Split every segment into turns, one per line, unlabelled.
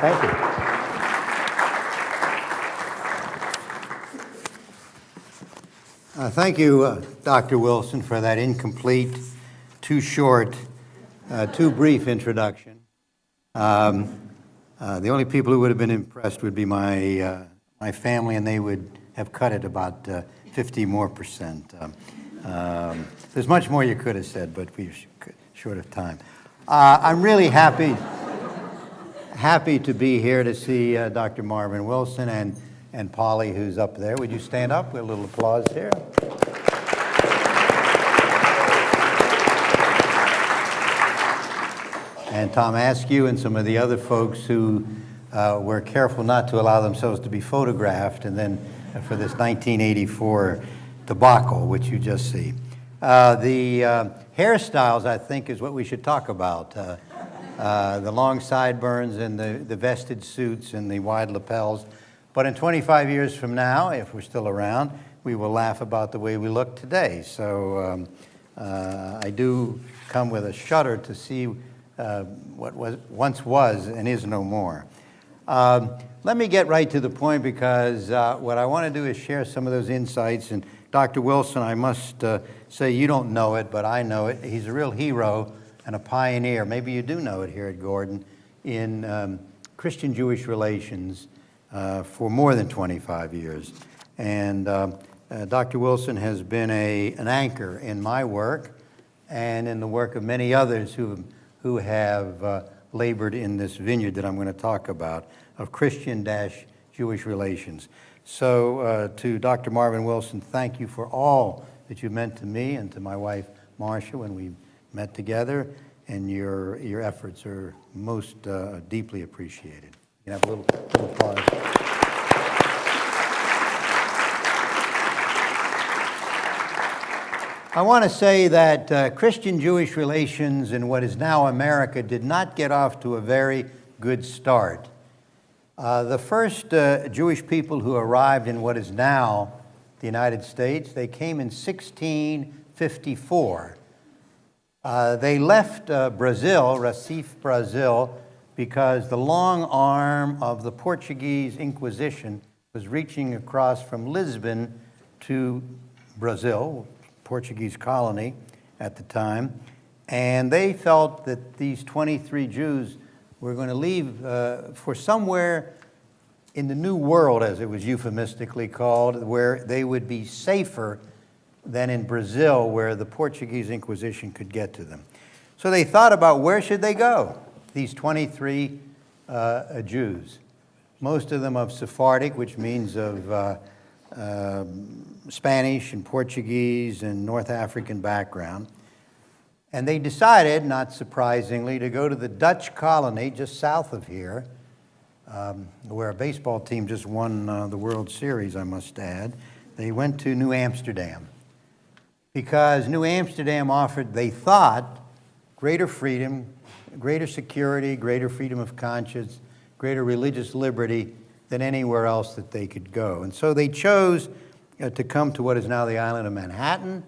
Thank you. Thank you, Dr. Wilson, for that incomplete, too short, too brief introduction. The only people who would have been impressed would be my family, and they would have cut it about 50% more. There's much more you could have said, but we're short of time. I'm really happy to be here to see Dr. Marvin Wilson and Polly, who's up there. Would you stand up? With a little applause here. And Tom Askew and some of the other folks who were careful not to allow themselves to be photographed, and then for this 1984 debacle, which you just see. The hairstyles, I think, is what we should talk about. The long sideburns and the vested suits and the wide lapels. But in 25 years from now, if we're still around, we will laugh about the way we look today. So I do come with a shudder to see what once was and is no more. Let me get right to the point, because what I want to do is share some of those insights. And Dr. Wilson, I must say you don't know it, but I know it. He's a real hero and a pioneer. Maybe you do know it here at Gordon in Christian-Jewish relations for more than 25 years. And Dr. Wilson has been an anchor in my work and in the work of many others who have labored in this vineyard that I'm going to talk about of Christian-Jewish relations. So to Dr. Marvin Wilson, thank you for all that you meant to me and to my wife, Marcia, when we met together, and your efforts are most deeply appreciated. You can have a little applause. I want to say that Christian-Jewish relations in what is now America did not get off to a very good start. The first Jewish people who arrived in what is now the United States, they came in 1654. They left Brazil, Recife, Brazil, because the long arm of the Portuguese Inquisition was reaching across from Lisbon to Brazil, Portuguese colony at the time, and they felt that these 23 Jews were going to leave for somewhere in the New World, as it was euphemistically called, where they would be safer than in Brazil, where the Portuguese Inquisition could get to them. So they thought about where should they go, these 23 Jews, most of them of Sephardic, which means of Spanish and Portuguese and North African background. And they decided, not surprisingly, to go to the Dutch colony just south of here, where a baseball team just won the World Series, I must add. They went to New Amsterdam because New Amsterdam offered, they thought, greater freedom, greater security, greater freedom of conscience, greater religious liberty than anywhere else that they could go. And so they chose to come to what is now the island of Manhattan.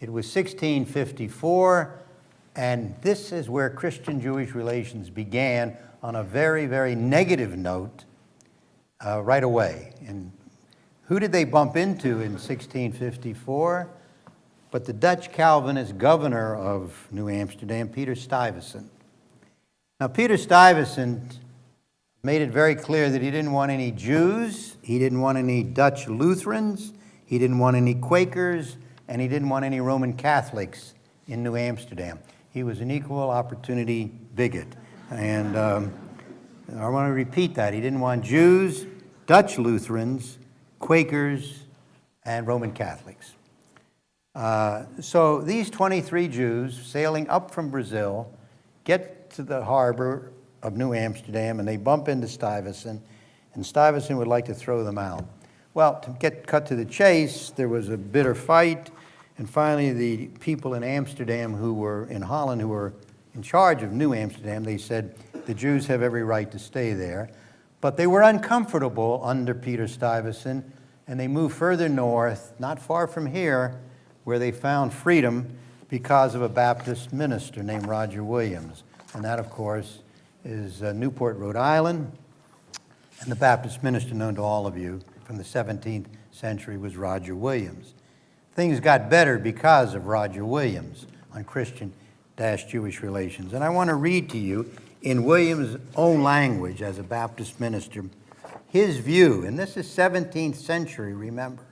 It was 1654, and this is where Christian-Jewish relations began on a very, very negative note right away. And who did they bump into in 1654? But the Dutch Calvinist governor of New Amsterdam, Peter Stuyvesant. Now, Peter Stuyvesant made it very clear that he didn't want any Jews, he didn't want any Dutch Lutherans, he didn't want any Quakers, and he didn't want any Roman Catholics in New Amsterdam. He was an equal opportunity bigot. And I want to repeat that. He didn't want Jews, Dutch Lutherans, Quakers, and Roman Catholics. So these 23 Jews sailing up from Brazil get to the harbor of New Amsterdam, and they bump into Stuyvesant, and Stuyvesant would like to throw them out. Well, to get cut to the chase, there was a bitter fight, and finally the people in Amsterdam who were in Holland, who were in charge of New Amsterdam, they said the Jews have every right to stay there. But they were uncomfortable under Peter Stuyvesant, and they moved further north, not far from here, where they found freedom because of a Baptist minister named Roger Williams. And that, of course, is Newport, Rhode Island, And the Baptist minister known to all of you from the 17th century was Roger Williams. Things got better because of Roger Williams on Christian-Jewish relations. And I want to read to you in Williams' own language as a Baptist minister his view, and this is 17th century, remember,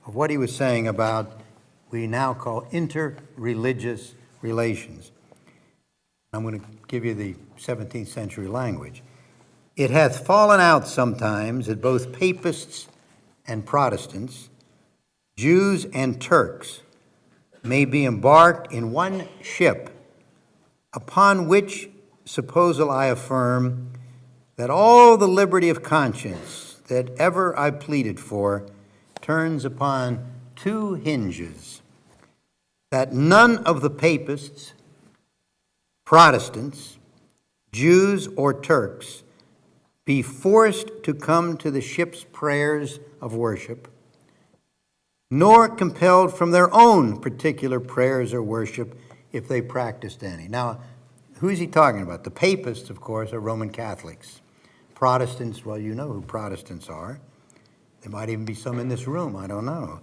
of what he was saying about we now call interreligious relations. I'm going to give you the 17th century language. It hath fallen out sometimes that both papists and Protestants, Jews and Turks, may be embarked in one ship, upon which supposal I affirm that all the liberty of conscience that ever I pleaded for turns upon two hinges, that none of the papists, Protestants, Jews, or Turks be forced to come to the ship's prayers of worship, nor compelled from their own particular prayers or worship if they practiced any. Now, who's he talking about? The papists, of course, are Roman Catholics. Protestants, well, you know who Protestants are. There might even be some in this room, I don't know.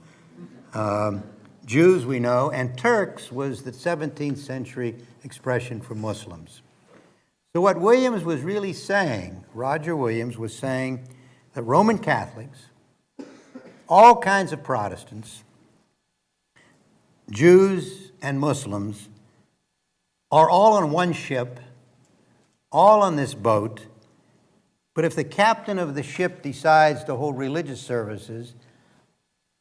Jews we know, and Turks was the 17th century expression for Muslims. So what Williams was really saying, Roger Williams was saying that Roman Catholics, all kinds of Protestants, Jews and Muslims are all on one ship, all on this boat, but if the captain of the ship decides to hold religious services,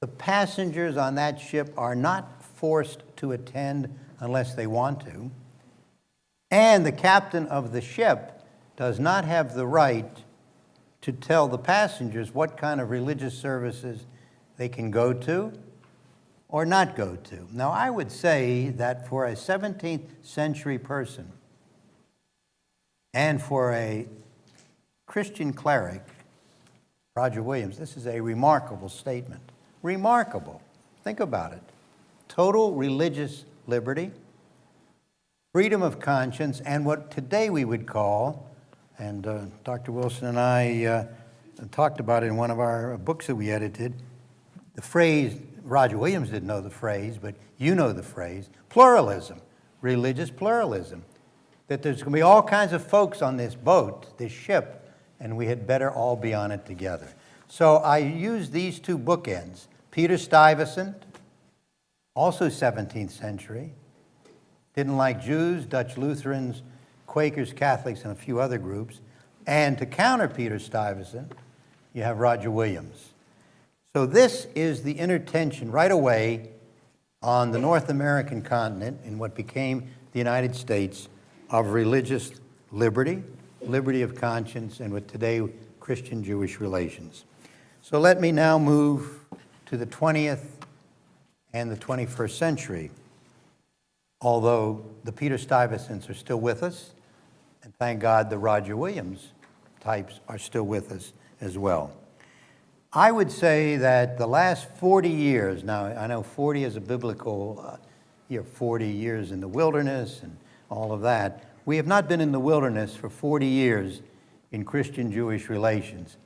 the passengers on that ship are not forced to attend unless they want to, and the captain of the ship does not have the right to tell the passengers what kind of religious services they can go to or not go to. Now, I would say that for a 17th century person and for a Christian cleric, Roger Williams, this is a remarkable statement. Remarkable. Think about it. Total religious liberty, freedom of conscience, and what today we would call, and Dr. Wilson and I talked about it in one of our books that we edited, the phrase, Roger Williams didn't know the phrase, but you know the phrase, pluralism, religious pluralism. That there's going to be all kinds of folks on this boat, this ship, and we had better all be on it together. So I used these two bookends. Peter Stuyvesant, also 17th century, didn't like Jews, Dutch Lutherans, Quakers, Catholics, and a few other groups. And to counter Peter Stuyvesant, you have Roger Williams. So this is the intertension right away on the North American continent in what became the United States of religious liberty, liberty of conscience, and with today Christian-Jewish relations. So let me now move to the 20th and the 21st century, although the Peter Stuyvesants are still with us, and thank God the Roger Williams types are still with us as well. I would say that the last 40 years, now I know 40 is a biblical year, 40 years in the wilderness and all of that. We have not been in the wilderness for 40 years in Christian-Jewish relations.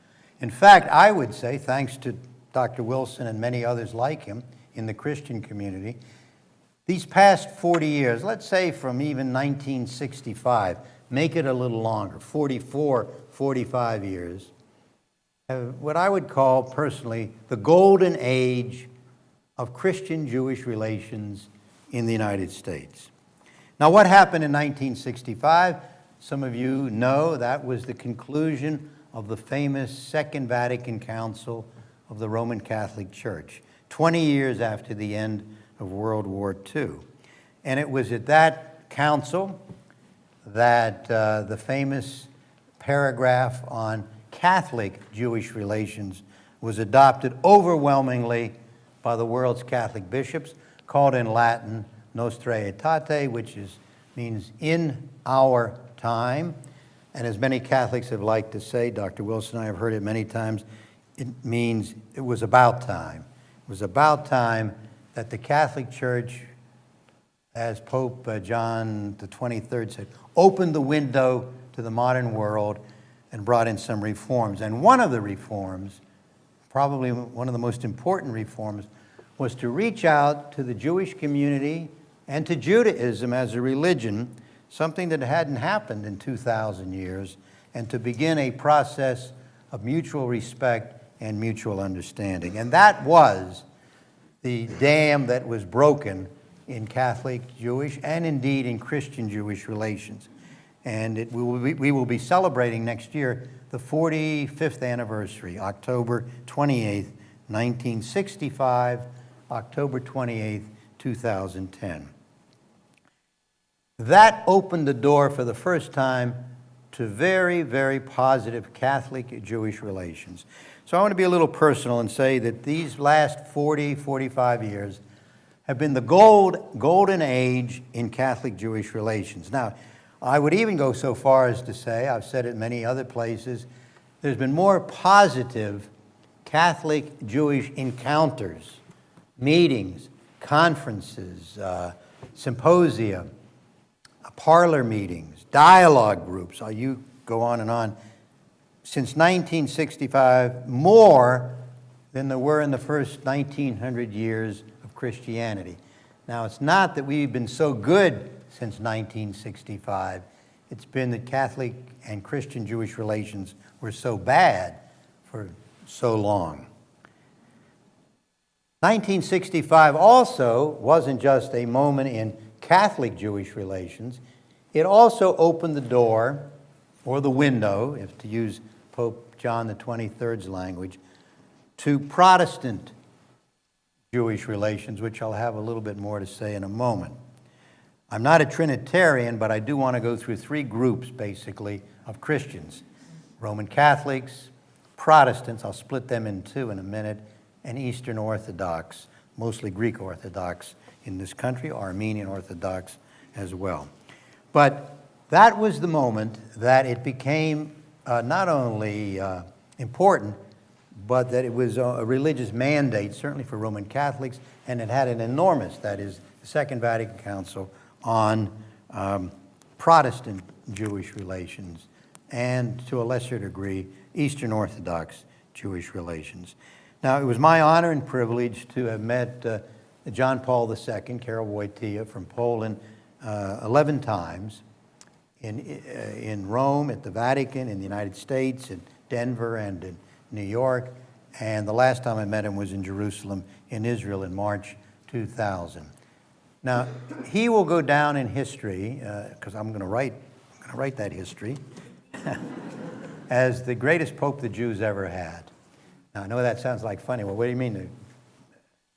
In fact, I would say, thanks to Dr. Wilson and many others like him in the Christian community, these past 40 years, let's say from even 1965, make it a little longer, 44, 45 years, what I would call personally the golden age of Christian-Jewish relations in the United States. Now, what happened in 1965? Some of you know that was the conclusion of the famous Second Vatican Council of the Roman Catholic Church, 20 years after the end of World War II. And it was at that council that the famous paragraph on Catholic-Jewish relations was adopted overwhelmingly by the world's Catholic bishops, called in Latin Nostra Aetate, which means in our time. And as many Catholics have liked to say, Dr. Wilson and I have heard it many times, it means it was about time. It was about time that the Catholic Church, as Pope John the 23rd said, opened the window to the modern world and brought in some reforms. And one of the reforms, probably one of the most important reforms, was to reach out to the Jewish community and to Judaism as a religion, something that hadn't happened in 2,000 years, and to begin a process of mutual respect and mutual understanding. And that was the dam that was broken in Catholic Jewish and indeed in Christian Jewish relations. And we will be celebrating next year the 45th anniversary, October 28th, 1965, October 28th, 2010. That opened the door for the first time to very, very positive Catholic-Jewish relations. So I want to be a little personal and say that these last 40, 45 years have been the golden age in Catholic-Jewish relations. Now, I would even go so far as to say, I've said it many other places, there's been more positive Catholic-Jewish encounters, meetings, conferences, symposia, parlor meetings, dialogue groups, you go on and on, since 1965, more than there were in the first 1900 years of Christianity. Now, it's not that we've been so good since 1965. It's been that Catholic and Christian Jewish relations were so bad for so long. 1965 also wasn't just a moment in Catholic Jewish relations. It also opened the door, or the window, if to use Pope John the 23rd's language, to Protestant Jewish relations, which I'll have a little bit more to say in a moment. I'm not a Trinitarian, but I do want to go through three groups, basically, of Christians. Roman Catholics, Protestants, I'll split them in two in a minute, and Eastern Orthodox, mostly Greek Orthodox in this country, Armenian Orthodox as well. But that was the moment that it became not only important, but that it was a religious mandate, certainly for Roman Catholics, and it had an enormous, that is, the Second Vatican Council on Protestant Jewish relations, and to a lesser degree, Eastern Orthodox Jewish relations. Now, it was my honor and privilege to have met John Paul II, Karol Wojtyła, from Poland 11 times, in Rome, at the Vatican, in the United States, in Denver, and in New York. And the last time I met him was in Jerusalem, in Israel, in March 2000. Now, he will go down in history, because I'm going to write that history, as the greatest pope the Jews ever had. Now, I know that sounds like funny. Well, what do you mean? The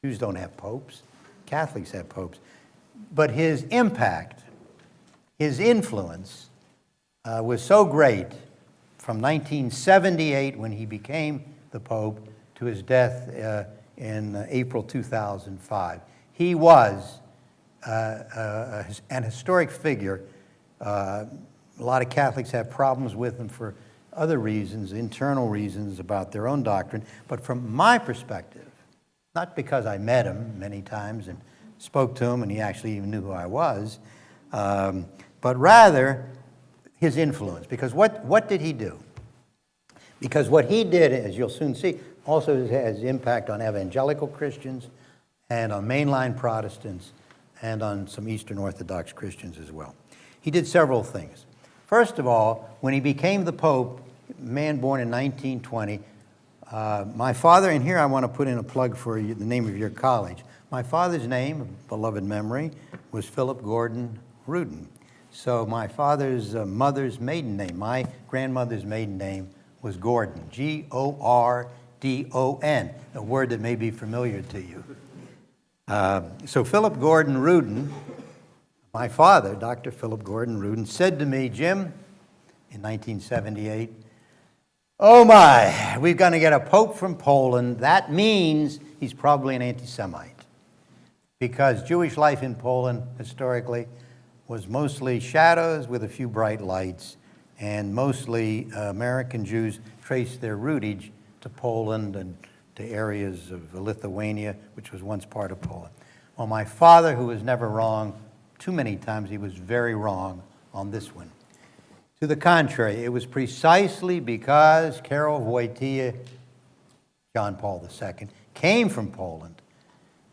Jews don't have popes. Catholics have popes. But his impact, his influence was so great from 1978, when he became the Pope, to his death in April 2005. He was an historic figure. A lot of Catholics have problems with him for other reasons, internal reasons about their own doctrine. But from my perspective, not because I met him many times and spoke to him and he actually even knew who I was, but rather his influence. Because what did he do? Because what he did, as you'll soon see, also has impact on evangelical Christians and on mainline Protestants and on some Eastern Orthodox Christians as well. He did several things. First of all, when he became the Pope, a man born in 1920, my father, and here I want to put in a plug for you, the name of your college. My father's name, of beloved memory, was Philip Gordon Rudin. So my father's mother's maiden name, my grandmother's maiden name, was Gordon, Gordon, a word that may be familiar to you. So Philip Gordon Rudin, my father, Dr. Philip Gordon Rudin, said to me, Jim, in 1978, oh my, we're going to get a pope from Poland. That means he's probably an anti-Semite. Because Jewish life in Poland, historically, was mostly shadows with a few bright lights, and mostly American Jews traced their rootage to Poland and to areas of Lithuania, which was once part of Poland. Well, my father, who was never wrong, too many times he was very wrong on this one. To the contrary, it was precisely because Karol Wojtyła, John Paul II, came from Poland,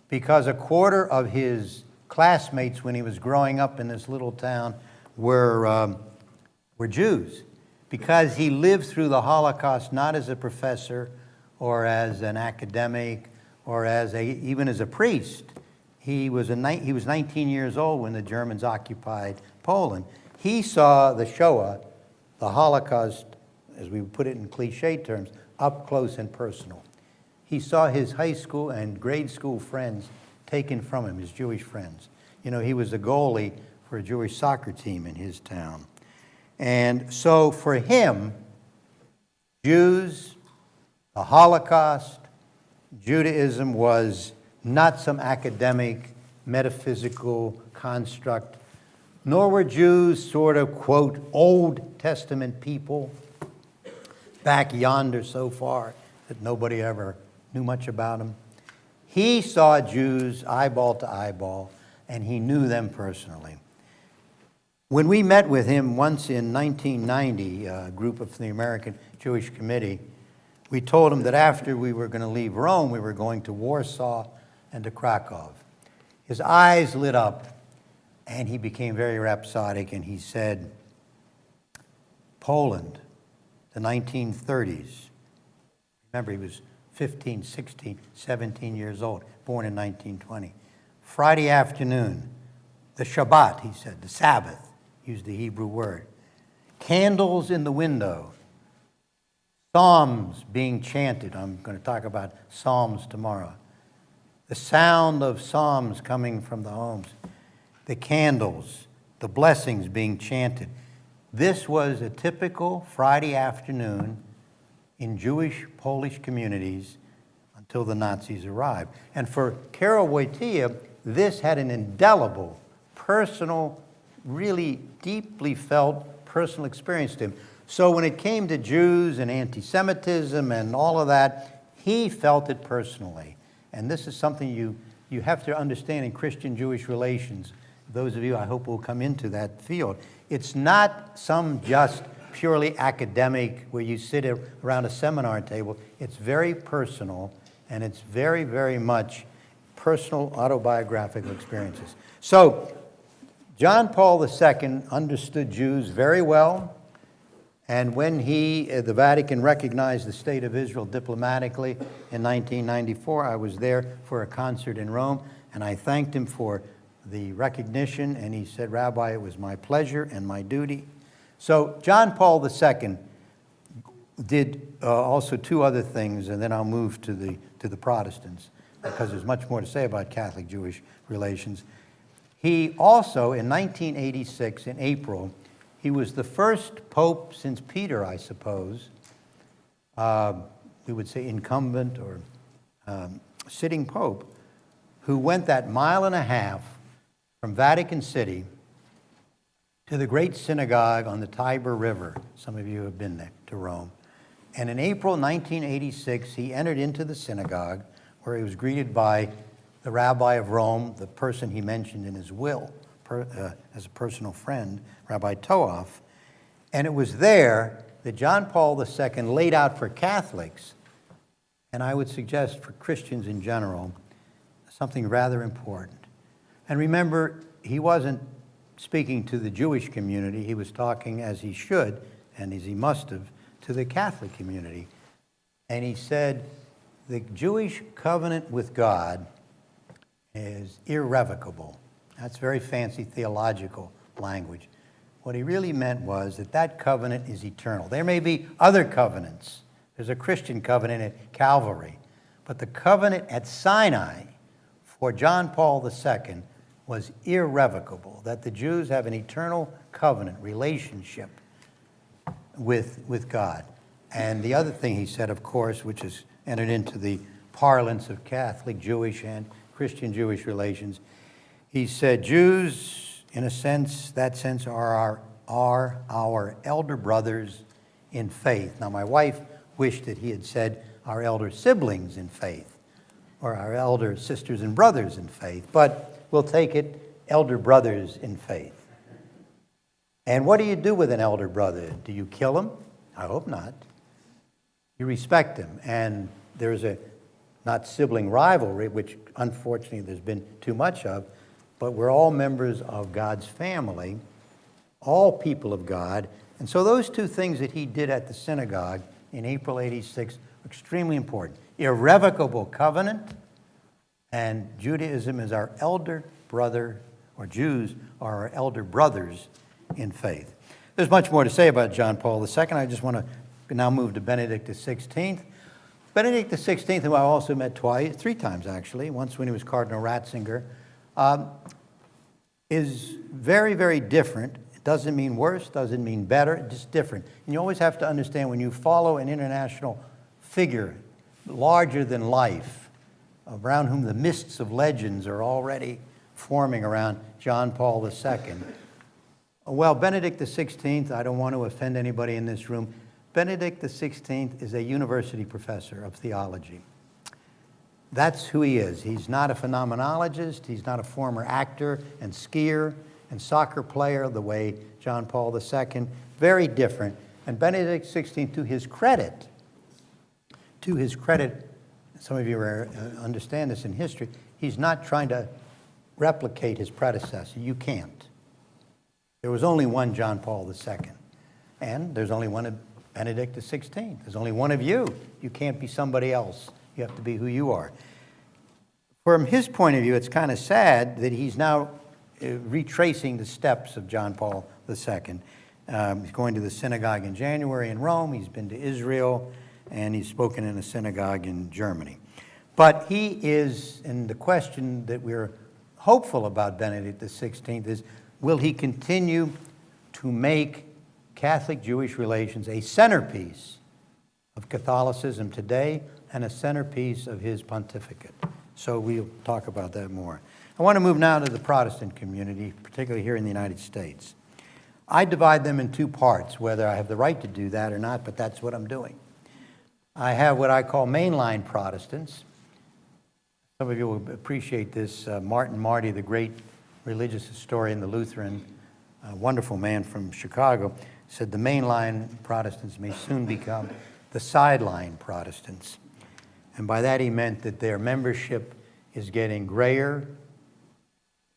because a quarter of his classmates when he was growing up in this little town were Jews, because he lived through the Holocaust not as a professor or as an academic or even as a priest. He was 19 years old when the Germans occupied Poland. He saw the Shoah, the Holocaust, as we put it in cliche terms, up close and personal. He saw his high school and grade school friends taken from him, his Jewish friends. You know, he was a goalie for a Jewish soccer team in his town. And so for him, Jews, the Holocaust, Judaism was not some academic, metaphysical construct, nor were Jews sort of, quote, Old Testament people back yonder so far that nobody ever knew much about them. He saw Jews eyeball to eyeball, and he knew them personally. When we met with him once in 1990, a group of the American Jewish Committee, we told him that after we were going to leave Rome, we were going to Warsaw and to Krakow. His eyes lit up, and he became very rhapsodic, and he said, Poland, the 1930s. Remember, he was 15, 16, 17 years old, born in 1920. Friday afternoon, the Shabbat, he said, the Sabbath, used the Hebrew word. Candles in the window. Psalms being chanted. I'm going to talk about psalms tomorrow. The sound of psalms coming from the homes. The candles, the blessings being chanted. This was a typical Friday afternoon in Jewish Polish communities until the Nazis arrived. And for Karol Wojtyła, this had an indelible, personal, really deeply felt personal experience to him. So when it came to Jews and anti-Semitism and all of that, he felt it personally. And this is something you have to understand in Christian-Jewish relations. Those of you, I hope, will come into that field. It's not some just purely academic where you sit around a seminar table. It's very personal, and it's very, very much personal autobiographical experiences. So John Paul II understood Jews very well. And when the Vatican recognized the State of Israel diplomatically in 1994, I was there for a concert in Rome, and I thanked him for the recognition, and he said, Rabbi, it was my pleasure and my duty. So John Paul II did also two other things, and then I'll move to the Protestants, because there's much more to say about Catholic-Jewish relations. He also, in 1986, in April, he was the first pope since Peter, I suppose, we would say incumbent or sitting pope, who went that mile and a half from Vatican City to the great synagogue on the Tiber River. Some of you have been there, to Rome. And in April 1986, he entered into the synagogue where he was greeted by the Rabbi of Rome, the person he mentioned in his will, as a personal friend, Rabbi Toaf. And it was there that John Paul II laid out for Catholics, and I would suggest for Christians in general, something rather important. And remember, he wasn't speaking to the Jewish community. He was talking, as he should, and as he must have, to the Catholic community. And he said, the Jewish covenant with God is irrevocable. That's very fancy theological language. What he really meant was that that covenant is eternal. There may be other covenants. There's a Christian covenant at Calvary. But the covenant at Sinai for John Paul II was irrevocable, that the Jews have an eternal covenant relationship with God. And the other thing he said, of course, which is entered into the parlance of Catholic, Jewish, and Christian Jewish relations, he said, Jews, in a sense, that sense, are our elder brothers in faith. Now, my wife wished that he had said our elder siblings in faith, or our elder sisters and brothers in faith, but we'll take it elder brothers in faith. And what do you do with an elder brother? Do you kill him? I hope not. You respect him. And there's a, not sibling rivalry, which unfortunately there's been too much of, but we're all members of God's family, all people of God. And so those two things that he did at the synagogue in April 86 are extremely important. Irrevocable covenant, and Judaism is our elder brother, or Jews are our elder brothers in faith. There's much more to say about John Paul II. I just want to now move to Benedict XVI. Benedict XVI, who I also met three times actually, once when he was Cardinal Ratzinger, is very, very different. It doesn't mean worse, doesn't mean better, just different. And you always have to understand when you follow an international figure, larger than life, around whom the mists of legends are already forming around John Paul II. Well, Benedict XVI, I don't want to offend anybody in this room, Benedict XVI is a university professor of theology. That's who he is. He's not a phenomenologist. He's not a former actor and skier and soccer player the way John Paul II. Very different. And Benedict XVI, to his credit, some of you understand this in history, he's not trying to replicate his predecessor. You can't. There was only one John Paul II. And there's only one Benedict XVI. There's only one of you. You can't be somebody else. You have to be who you are. From his point of view, it's kind of sad that he's now retracing the steps of John Paul II. He's going to the synagogue in January in Rome. He's been to Israel, and he's spoken in a synagogue in Germany. But he is, and the question that we're hopeful about Benedict XVI is, will he continue to make Catholic-Jewish relations a centerpiece of Catholicism today and a centerpiece of his pontificate? So we'll talk about that more. I want to move now to the Protestant community, particularly here in the United States. I divide them in two parts, whether I have the right to do that or not, but that's what I'm doing. I have what I call mainline Protestants. Some of you will appreciate this. Martin Marty, the great religious historian, the Lutheran, wonderful man from Chicago, said the mainline Protestants may soon become the sideline Protestants. And by that he meant that their membership is getting grayer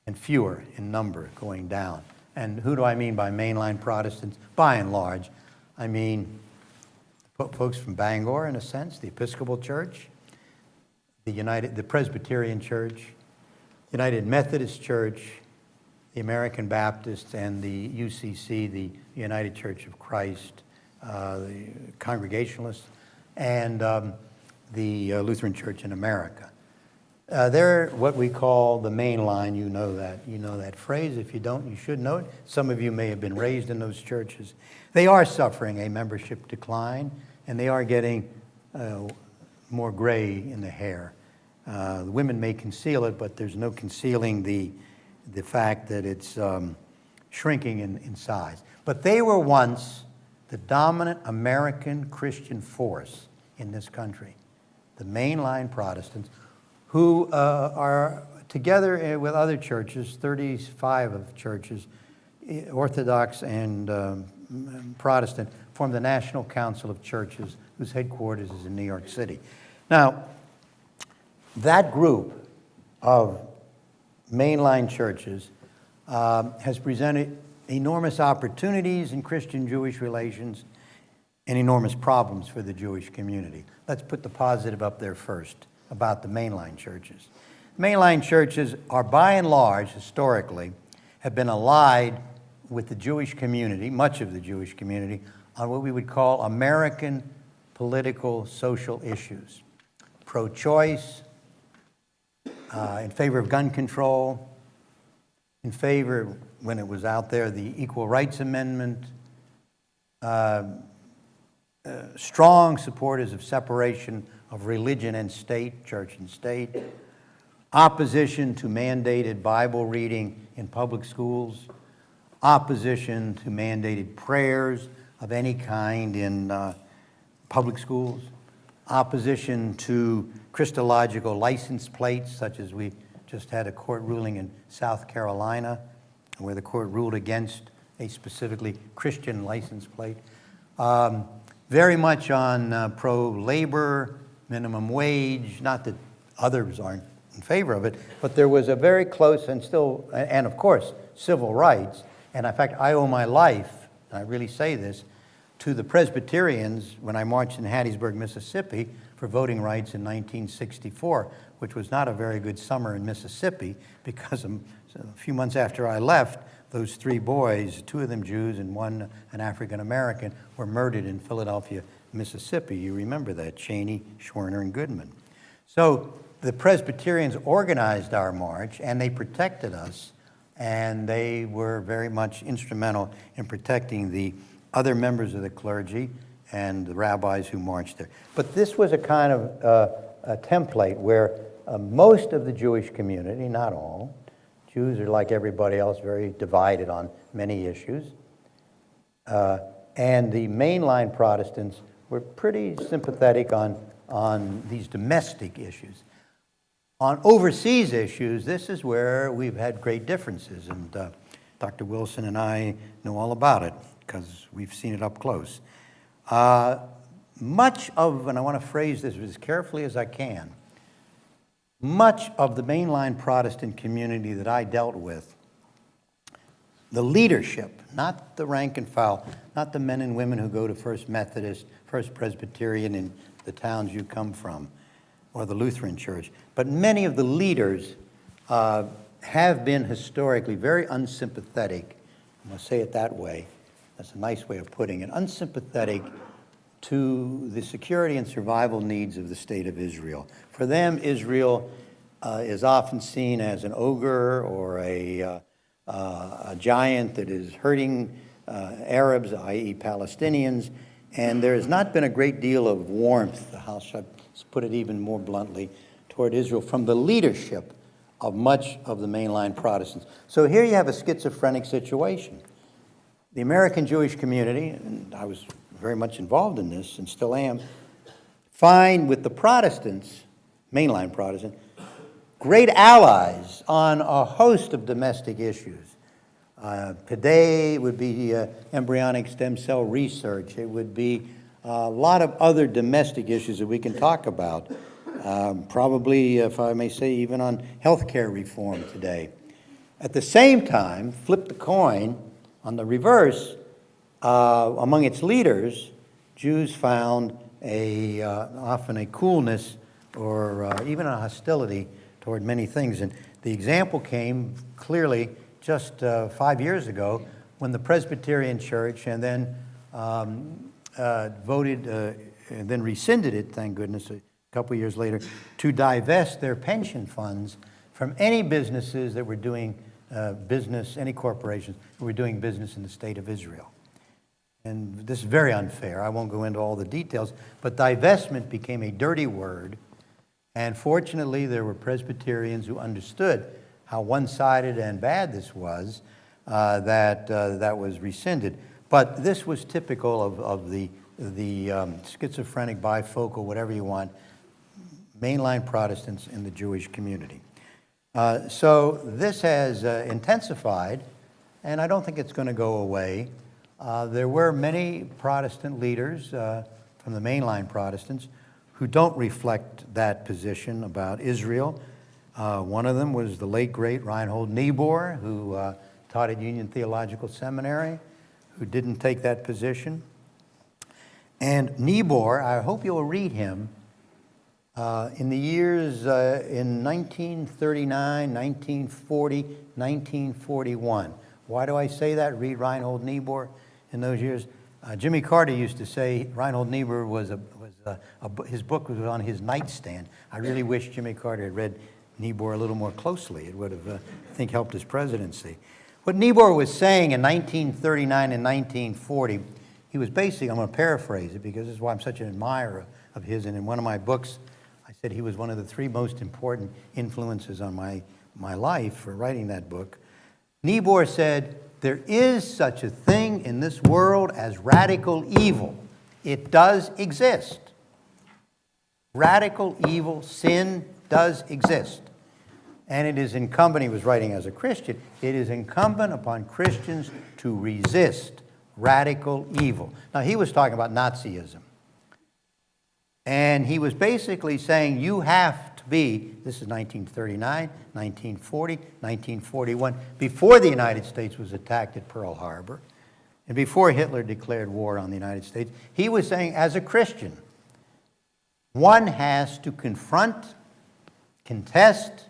and fewer in number, going down. And who do I mean by mainline Protestants? By and large, I mean folks from Bangor, in a sense, the Episcopal Church, the Presbyterian Church, United Methodist Church, the American Baptist, and the UCC, the United Church of Christ, the Congregationalists, and the Lutheran Church in America. They're what we call the main line. You know that phrase. If you don't, you should know it. Some of you may have been raised in those churches. They are suffering a membership decline, and they are getting more gray in the hair. The women may conceal it, but there's no concealing the fact that it's shrinking in size. But they were once the dominant American Christian force in this country, the mainline Protestants, who are together with other churches, 35 of churches, Orthodox and Protestant, form the National Council of Churches, whose headquarters is in New York City. Now, that group of mainline churches has presented enormous opportunities in Christian-Jewish relations and enormous problems for the Jewish community. Let's put the positive up there first about the mainline churches. Mainline churches are, by and large, historically, have been allied with the Jewish community, much of the Jewish community, on what we would call American political social issues. Pro-choice, in favor of gun control, in favor, when it was out there, the Equal Rights Amendment, strong supporters of separation of religion and state, church and state, opposition to mandated Bible reading in public schools, opposition to mandated prayers of any kind in public schools, opposition to Christological license plates, such as we just had a court ruling in South Carolina, where the court ruled against a specifically Christian license plate. Very much on pro-labor, minimum wage, not that others aren't in favor of it, but there was a very close and of course, civil rights. And in fact, I owe my life, and I really say this, to the Presbyterians when I marched in Hattiesburg, Mississippi for voting rights in 1964, which was not a very good summer in Mississippi because a few months after I left, those 3 boys, 2 of them Jews and 1 an African American, were murdered in Philadelphia, Mississippi. You remember that, Cheney, Schwerner, and Goodman. So the Presbyterians organized our march, and they protected us, and they were very much instrumental in protecting the other members of the clergy and the rabbis who marched there. But this was a kind of a template where most of the Jewish community, not all, Jews are like everybody else, very divided on many issues, and the mainline Protestants were pretty sympathetic on these domestic issues. On overseas issues, this is where we've had great differences, and Dr. Wilson and I know all about it because we've seen it up close. Much of, and I want to phrase this as carefully as I can, much of the mainline Protestant community that I dealt with, the leadership, not the rank and file, not the men and women who go to First Methodist, First Presbyterian in the towns you come from, or the Lutheran Church, but many of the leaders have been historically very unsympathetic. I'm going to say it that way. That's a nice way of putting it. Unsympathetic to the security and survival needs of the state of Israel. For them, Israel is often seen as an ogre or a giant that is hurting Arabs, i.e. Palestinians, and there has not been a great deal of warmth, how should I put it even more bluntly, toward Israel from the leadership of much of the mainline Protestants. So here you have a schizophrenic situation. The American Jewish community, and I was very much involved in this and still am, find with the Protestants, mainline Protestants, great allies on a host of domestic issues. Today it would be embryonic stem cell research. It would be a lot of other domestic issues that we can talk about. Probably, if I may say, even on healthcare reform today. At the same time, flip the coin, on the reverse, among its leaders, Jews found often a coolness or even a hostility toward many things. And the example came clearly just 5 years ago when the Presbyterian Church and then voted and then rescinded it, thank goodness, a couple years later, to divest their pension funds from any businesses that were doing business, any corporations who were doing business in the state of Israel. And this is very unfair. I won't go into all the details, but divestment became a dirty word. And fortunately, there were Presbyterians who understood how one-sided and bad this was, that was rescinded. But this was typical of the schizophrenic, bifocal, whatever you want, mainline Protestants in the Jewish community. So this has intensified, and I don't think it's going to go away. There were many Protestant leaders from the mainline Protestants who don't reflect that position about Israel. One of them was the late, great Reinhold Niebuhr, who taught at Union Theological Seminary, who didn't take that position. And Niebuhr, I hope you'll read him, in the years in 1939, 1940, 1941. Why do I say that? Read Reinhold Niebuhr in those years. Jimmy Carter used to say Reinhold Niebuhr his book was on his nightstand. I really wish Jimmy Carter had read Niebuhr a little more closely. It would have, I think, helped his presidency. What Niebuhr was saying in 1939 and 1940, he was basically, I'm going to paraphrase it because this is why I'm such an admirer of his, and in one of my books, I said he was one of the 3 most important influences on my life for writing that book. Niebuhr said, there is such a thing in this world as radical evil. It does exist. Radical evil, sin does exist. And it is incumbent, he was writing as a Christian, it is incumbent upon Christians to resist radical evil. Now, he was talking about Nazism. And he was basically saying you have to be, this is 1939, 1940, 1941, before the United States was attacked at Pearl Harbor, and before Hitler declared war on the United States. He was saying, as a Christian, one has to confront, contest,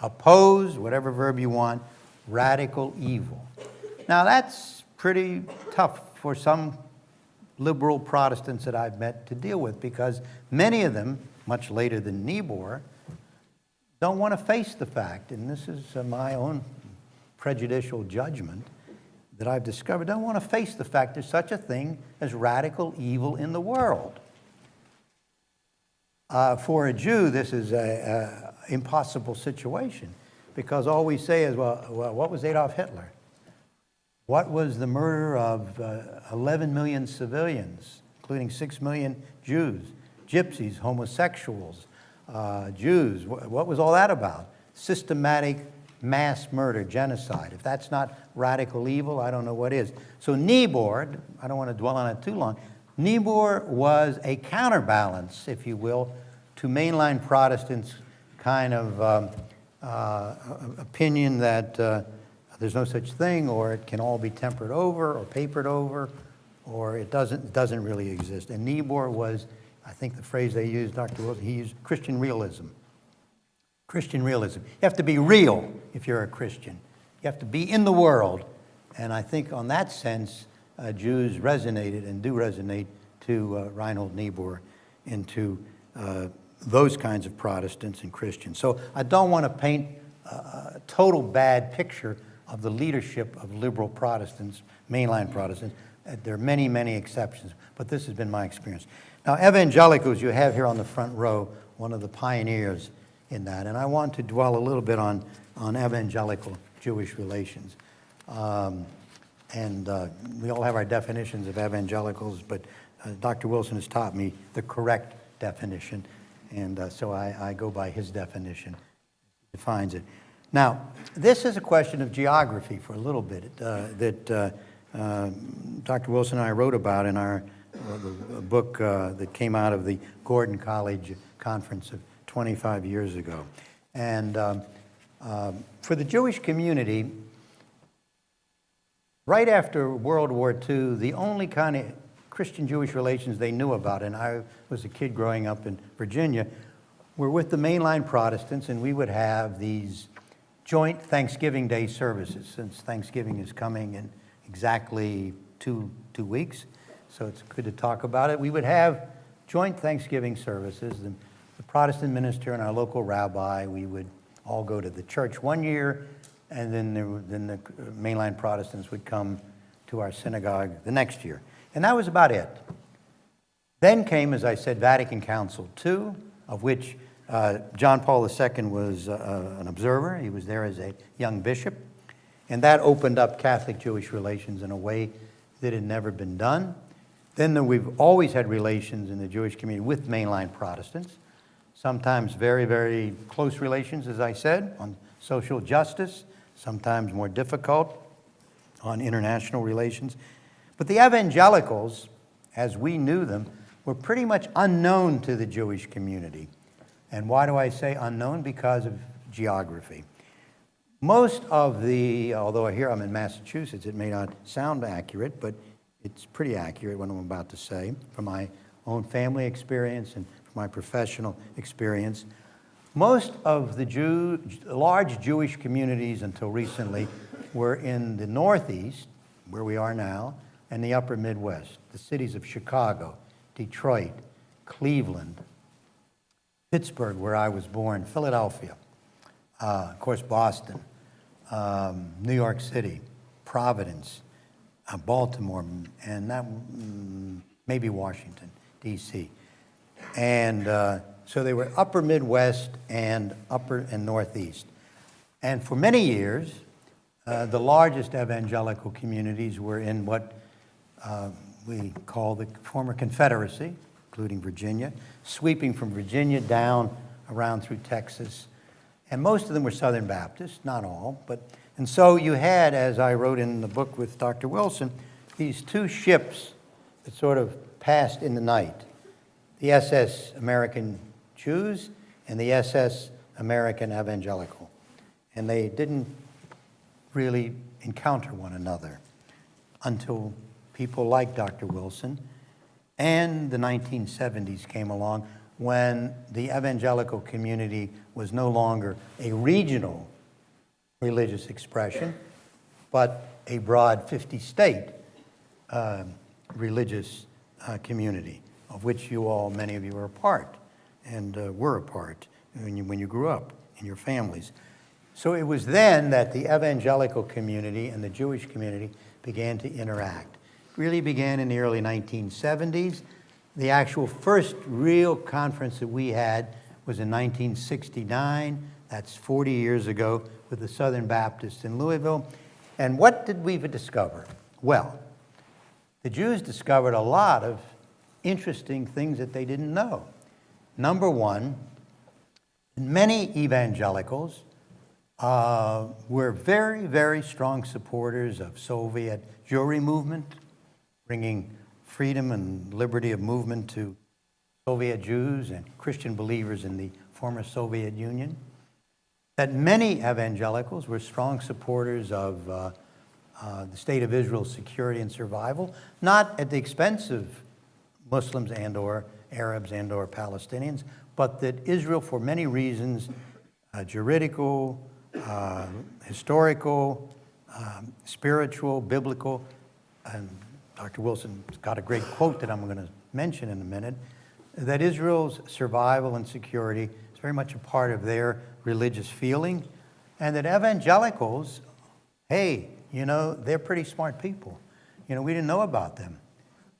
oppose, whatever verb you want, radical evil. Now, that's pretty tough for some liberal Protestants that I've met to deal with, because many of them, much later than Niebuhr, don't want to face the fact, and this is my own prejudicial judgment that I've discovered, don't want to face the fact there's such a thing as radical evil in the world. For a Jew, this is an impossible situation, because all we say is, well, what was Adolf Hitler? What was the murder of 11 million civilians, including 6 million Jews, gypsies, homosexuals, Jews? What was all that about? Systematic mass murder, genocide. If that's not radical evil, I don't know what is. So Niebuhr, I don't want to dwell on it too long, Niebuhr was a counterbalance, if you will, to mainline Protestants' kind of opinion that there's no such thing, or it can all be tempered over or papered over, or it doesn't really exist. And Niebuhr was, I think the phrase they used, Dr. Wilson, he used Christian realism. Christian realism. You have to be real if you're a Christian. You have to be in the world. And I think on that sense, Jews resonated and do resonate to Reinhold Niebuhr and to those kinds of Protestants and Christians. So I don't want to paint a total bad picture of the leadership of liberal Protestants, mainline Protestants. There are many, many exceptions, but this has been my experience. Now, Evangelicals, you have here on the front row one of the pioneers in that, and I want to dwell a little bit on evangelical Jewish relations. We all have our definitions of evangelicals, but Dr. Wilson has taught me the correct definition, and so I go by his definition. He defines it. Now, this is a question of geography for a little bit that Dr. Wilson and I wrote about in our book that came out of the Gordon College conference of 25 years ago. And for the Jewish community, right after World War II, the only kind of Christian-Jewish relations they knew about, and I was a kid growing up in Virginia, were with the mainline Protestants, and we would have these joint Thanksgiving Day services, since Thanksgiving is coming in exactly two weeks, so it's good to talk about it. We would have joint Thanksgiving services. The Protestant minister and our local rabbi, we would all go to the church one year, and then the mainline Protestants would come to our synagogue the next year. And that was about it. Then came, as I said, Vatican Council II, of which John Paul II was an observer. He was there as a young bishop. And that opened up Catholic-Jewish relations in a way that had never been done. Then we've always had relations in the Jewish community with mainline Protestants, sometimes very, very close relations, as I said, on social justice, sometimes more difficult on international relations. But the evangelicals, as we knew them, were pretty much unknown to the Jewish community. And why do I say unknown? Because of geography. Most of the, although here I'm in Massachusetts, it may not sound accurate, but it's pretty accurate what I'm about to say from my own family experience and from my professional experience. Most of the large Jewish communities until recently were in the Northeast, where we are now, and the upper Midwest, the cities of Chicago, Detroit, Cleveland, Pittsburgh, where I was born, Philadelphia, of course, Boston, New York City, Providence, Baltimore, and that maybe Washington, D.C. And so they were upper Midwest and upper and Northeast. And for many years, the largest evangelical communities were in what we call the former Confederacy, including Virginia, sweeping from Virginia down around through Texas And most of them were Southern Baptists, not all. And so you had, as I wrote in the book with Dr. Wilson, these two ships that sort of passed in the night. The SS American Jews and the SS American Evangelical. And they didn't really encounter one another until people like Dr. Wilson and the 1970s came along, when the evangelical community was no longer a regional religious expression, but a broad 50-state religious community, of which many of you are a part, and were a part when you grew up in your families. So it was then that the evangelical community and the Jewish community began to interact. It really began in the early 1970s. The actual first real conference that we had was in 1969. That's 40 years ago, with the Southern Baptists in Louisville. And what did we discover? Well, the Jews discovered a lot of interesting things that they didn't know. Number one, many evangelicals were very, very strong supporters of Soviet Jewry movement, bringing freedom and liberty of movement to Soviet Jews and Christian believers in the former Soviet Union. That many evangelicals were strong supporters of the state of Israel's security and survival, not at the expense of Muslims and or Arabs and or Palestinians, but that Israel, for many reasons, juridical, historical, spiritual, biblical, and Dr. Wilson's got a great quote that I'm going to mention in a minute, that Israel's survival and security is very much a part of their religious feeling, and that evangelicals, hey, they're pretty smart people. We didn't know about them.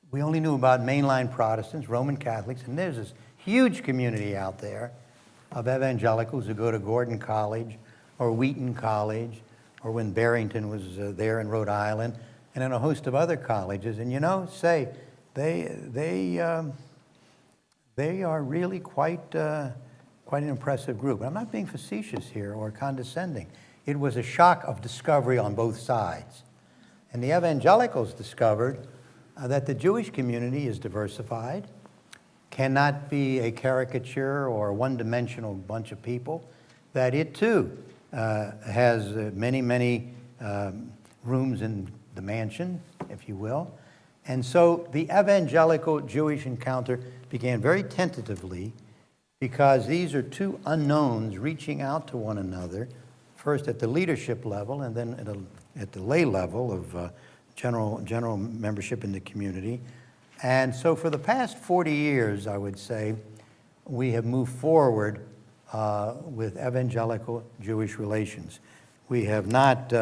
We only knew about mainline Protestants, Roman Catholics, and there's this huge community out there of evangelicals who go to Gordon College or Wheaton College, or when Barrington was there in Rhode Island, and in a host of other colleges. And they are really quite an impressive group. I'm not being facetious here or condescending. It was a shock of discovery on both sides. And the evangelicals discovered that the Jewish community is diversified, cannot be a caricature or a one-dimensional bunch of people, that it too has many, many rooms in the mansion, if you will. And so the evangelical Jewish encounter began very tentatively, because these are two unknowns reaching out to one another, first at the leadership level and then at the lay level of general membership in the community. And so for the past 40 years, I would say, we have moved forward with evangelical Jewish relations. We have not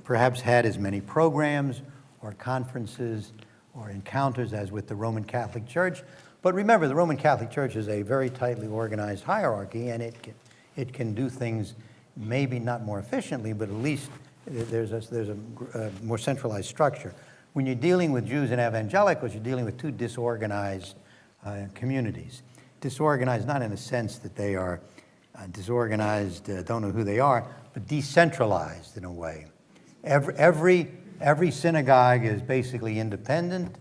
perhaps had as many programs or conferences or encounters as with the Roman Catholic Church. But remember, the Roman Catholic Church is a very tightly organized hierarchy, and it can do things maybe not more efficiently, but at least there's a more centralized structure. When you're dealing with Jews and evangelicals, you're dealing with two disorganized communities. Disorganized not in the sense that they are disorganized, don't know who they are, but decentralized in a way. Every synagogue is basically independent.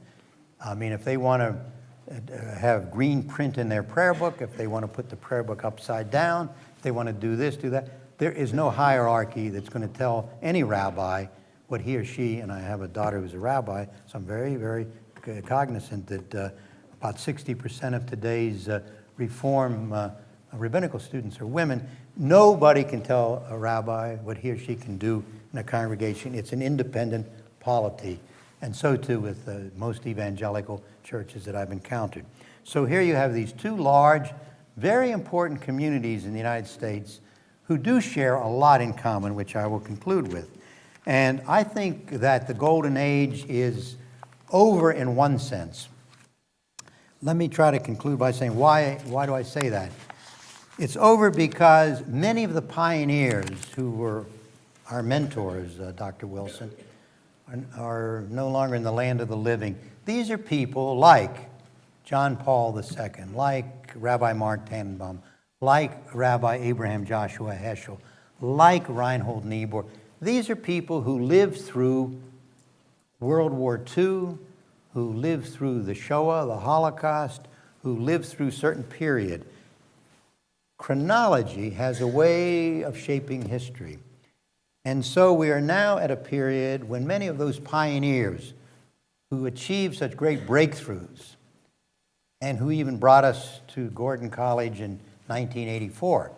I mean, if they want to have green print in their prayer book, if they want to put the prayer book upside down, if they want to do this, do that, there is no hierarchy that's going to tell any rabbi what he or she, and I have a daughter who's a rabbi, so I'm very, very cognizant that about 60% of today's Reform rabbinical students are women. Nobody can tell a rabbi what he or she can do in a congregation. It's an independent polity, and so too with most evangelical churches that I've encountered. So here you have these two large, very important communities in the United States who do share a lot in common, which I will conclude with. And I think that the golden age is over in one sense. Let me try to conclude by saying why do I say that? It's over because many of the pioneers who were our mentors, Dr. Wilson, are no longer in the land of the living. These are people like John Paul II, like Rabbi Mark Tannenbaum, like Rabbi Abraham Joshua Heschel, like Reinhold Niebuhr. These are people who lived through World War II, who lived through the Shoah, the Holocaust, who lived through certain period. Chronology has a way of shaping history. And so we are now at a period when many of those pioneers who achieved such great breakthroughs and who even brought us to Gordon College in 1984,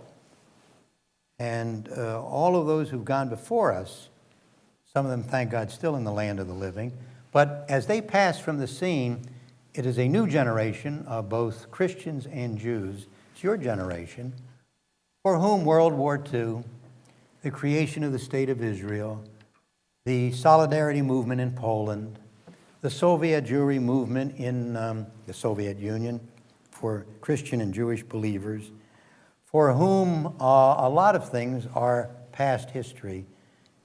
and all of those who've gone before us, some of them, thank God, still in the land of the living, but as they pass from the scene, it is a new generation of both Christians and Jews. It's your generation, for whom World War II, the creation of the State of Israel, the Solidarity movement in Poland, the Soviet Jewry movement in the Soviet Union for Christian and Jewish believers, for whom a lot of things are past history,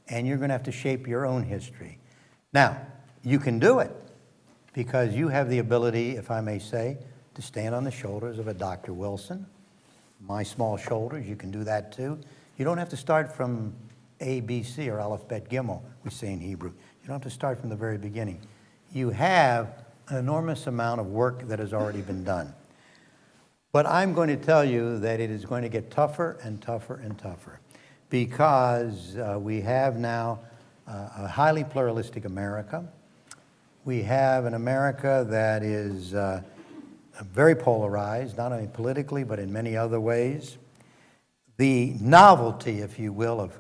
and you're going to have to shape your own history. Now, you can do it because you have the ability, if I may say, to stand on the shoulders of a Dr. Wilson. My small shoulders, you can do that too. You don't have to start from A, B, C, or Aleph, Bet, Gimel, we say in Hebrew. You don't have to start from the very beginning. You have an enormous amount of work that has already been done. But I'm going to tell you that it is going to get tougher and tougher and tougher because we have now a highly pluralistic America. We have an America that is very polarized, not only politically, but in many other ways. The novelty, if you will, of,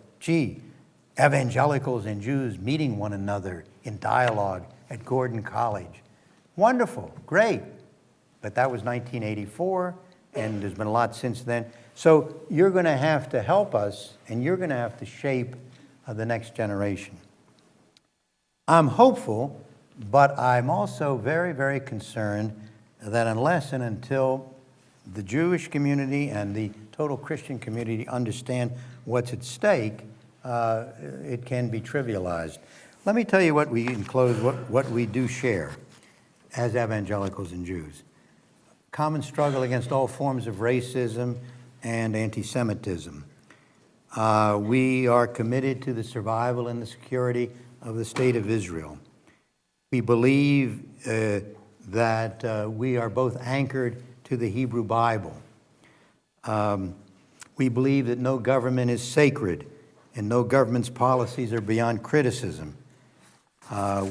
evangelicals and Jews meeting one another in dialogue at Gordon College. Wonderful, great. But that was 1984, and there's been a lot since then. So you're going to have to help us, and you're going to have to shape the next generation. I'm hopeful, but I'm also very, very concerned that unless and until the Jewish community and the total Christian community understand what's at stake, it can be trivialized. Let me tell you what we, in close, what we do share as evangelicals and Jews. Common struggle against all forms of racism and anti-Semitism. We are committed to the survival and the security of the State of Israel. We believe that we are both anchored to the Hebrew Bible. We believe that no government is sacred and no government's policies are beyond criticism.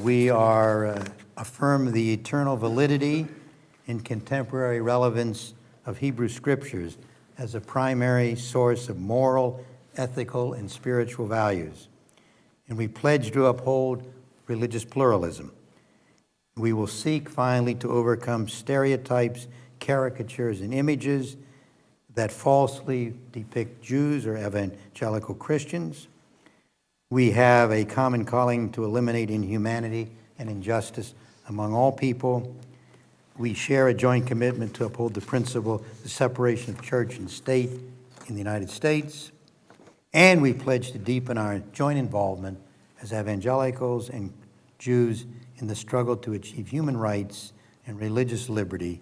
We affirm the eternal validity and contemporary relevance of Hebrew Scriptures as a primary source of moral, ethical, and spiritual values. And we pledge to uphold religious pluralism. We will seek, finally, to overcome stereotypes, caricatures, and images that falsely depict Jews or evangelical Christians. We have a common calling to eliminate inhumanity and injustice among all people. We share a joint commitment to uphold the principle, the separation of church and state in the United States. And we pledge to deepen our joint involvement as evangelicals and Jews in the struggle to achieve human rights and religious liberty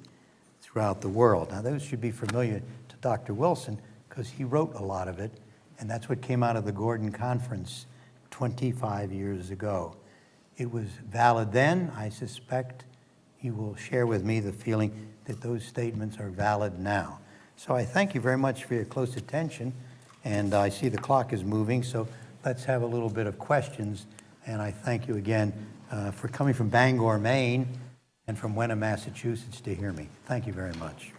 throughout the world. Now, those should be familiar to Dr. Wilson because he wrote a lot of it, and that's what came out of the Gordon Conference 25 years ago. It was valid then. I suspect he will share with me the feeling that those statements are valid now. So I thank you very much for your close attention, and I see the clock is moving, so let's have a little bit of questions. And I thank you again for coming from Bangor, Maine, and from Wenham, Massachusetts to hear me. Thank you very much.